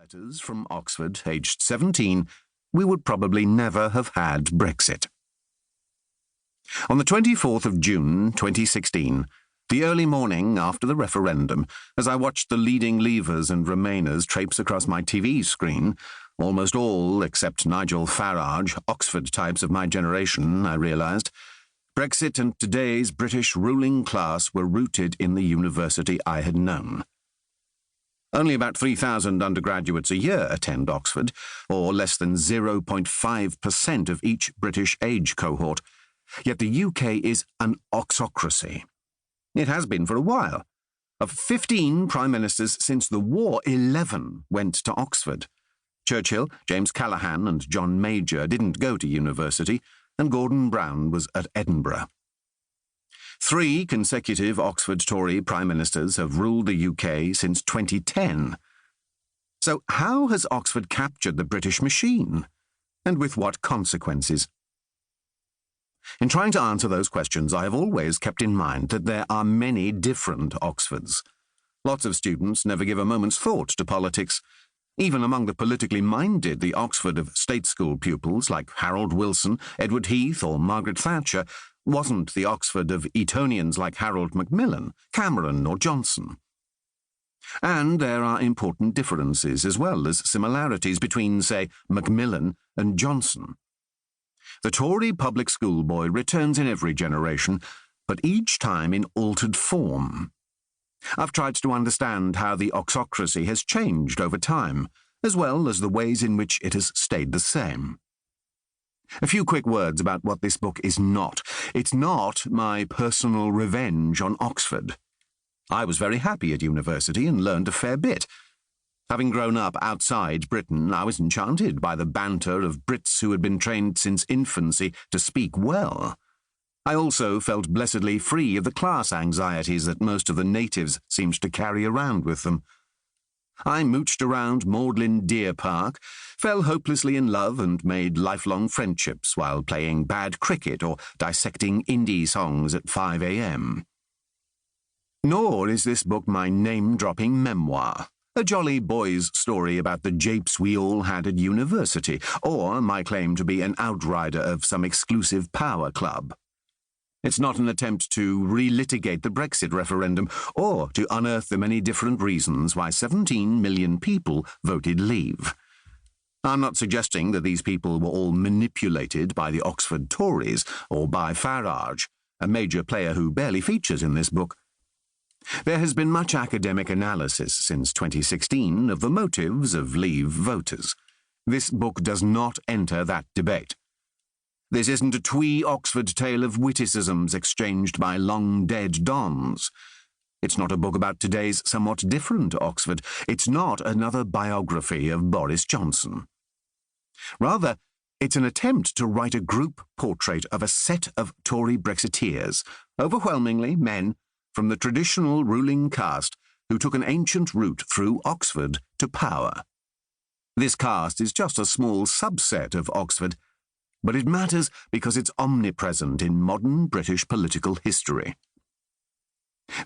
letters from Oxford, aged 17, we would probably never have had Brexit. On the 24th of June 2016, the early morning after the referendum, as I watched the leading Leavers and Remainers traipse across my TV screen, almost all, except Nigel Farage, Oxford types of my generation, I realised, Brexit and today's British ruling class were rooted in the university I had known. Only about 3,000 undergraduates a year attend Oxford, or less than 0.5% of each British age cohort, yet the UK is an oxocracy. It has been for a while. Of 15 prime ministers since the war, 11 went to Oxford. Churchill, James Callaghan and John Major didn't go to university, and Gordon Brown was at Edinburgh. 3 consecutive Oxford Tory prime ministers have ruled the UK since 2010. So how has Oxford captured the British machine? And with what consequences? In trying to answer those questions, I have always kept in mind that there are many different Oxfords. Lots of students never give a moment's thought to politics. Even among the politically minded, the Oxford of state school pupils like Harold Wilson, Edward Heath or Margaret Thatcher wasn't the Oxford of Etonians like Harold Macmillan, Cameron or Johnson. And there are important differences as well as similarities between, say, Macmillan and Johnson. The Tory public school boy returns in every generation, but each time in altered form. I've tried to understand how the oxocracy has changed over time, as well as the ways in which it has stayed the same. A few quick words about what this book is not. It's not my personal revenge on Oxford. I was very happy at university and learned a fair bit. Having grown up outside Britain, I was enchanted by the banter of Brits who had been trained since infancy to speak well. I also felt blessedly free of the class anxieties that most of the natives seemed to carry around with them. I mooched around Magdalen Deer Park, fell hopelessly in love and made lifelong friendships while playing bad cricket or dissecting indie songs at 5 a.m. Nor is this book my name-dropping memoir, a jolly boy's story about the japes we all had at university, or my claim to be an outrider of some exclusive power club. It's not an attempt to relitigate the Brexit referendum or to unearth the many different reasons why 17 million people voted leave. I'm not suggesting that these people were all manipulated by the Oxford Tories or by Farage, a major player who barely features in this book. There has been much academic analysis since 2016 of the motives of Leave voters. This book does not enter that debate. This isn't a twee Oxford tale of witticisms exchanged by long-dead dons. It's not a book about today's somewhat different Oxford. It's not another biography of Boris Johnson. Rather, it's an attempt to write a group portrait of a set of Tory Brexiteers, overwhelmingly men from the traditional ruling caste who took an ancient route through Oxford to power. This caste is just a small subset of Oxford, but it matters because it's omnipresent in modern British political history.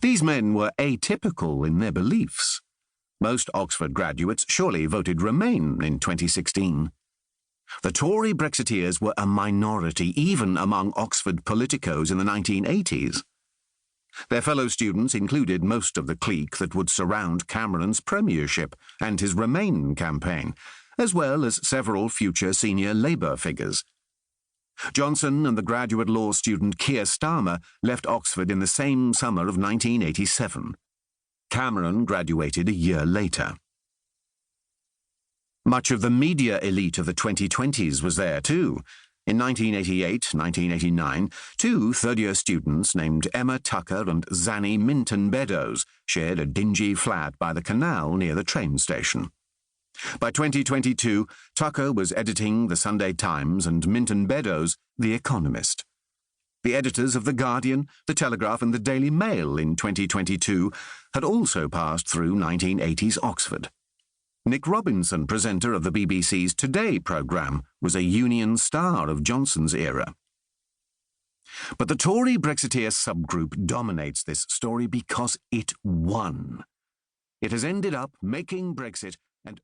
These men were atypical in their beliefs. Most Oxford graduates surely voted Remain in 2016. The Tory Brexiteers were a minority even among Oxford politicos in the 1980s. Their fellow students included most of the clique that would surround Cameron's premiership and his Remain campaign, as well as several future senior Labour figures. Johnson and the graduate law student Keir Starmer left Oxford in the same summer of 1987. Cameron graduated a year later. Much of the media elite of the 2020s was there too. In 1988-1989, 2 third-year students named Emma Tucker and Zanny Minton Beddoes shared a dingy flat by the canal near the train station. By 2022, Tucker was editing The Sunday Times and Minton Beddoes The Economist. The editors of The Guardian, The Telegraph and The Daily Mail in 2022 had also passed through 1980s Oxford. Nick Robinson, presenter of the BBC's Today programme, was a Union star of Johnson's era. But the Tory Brexiteer subgroup dominates this story because it won. It has ended up making Brexit and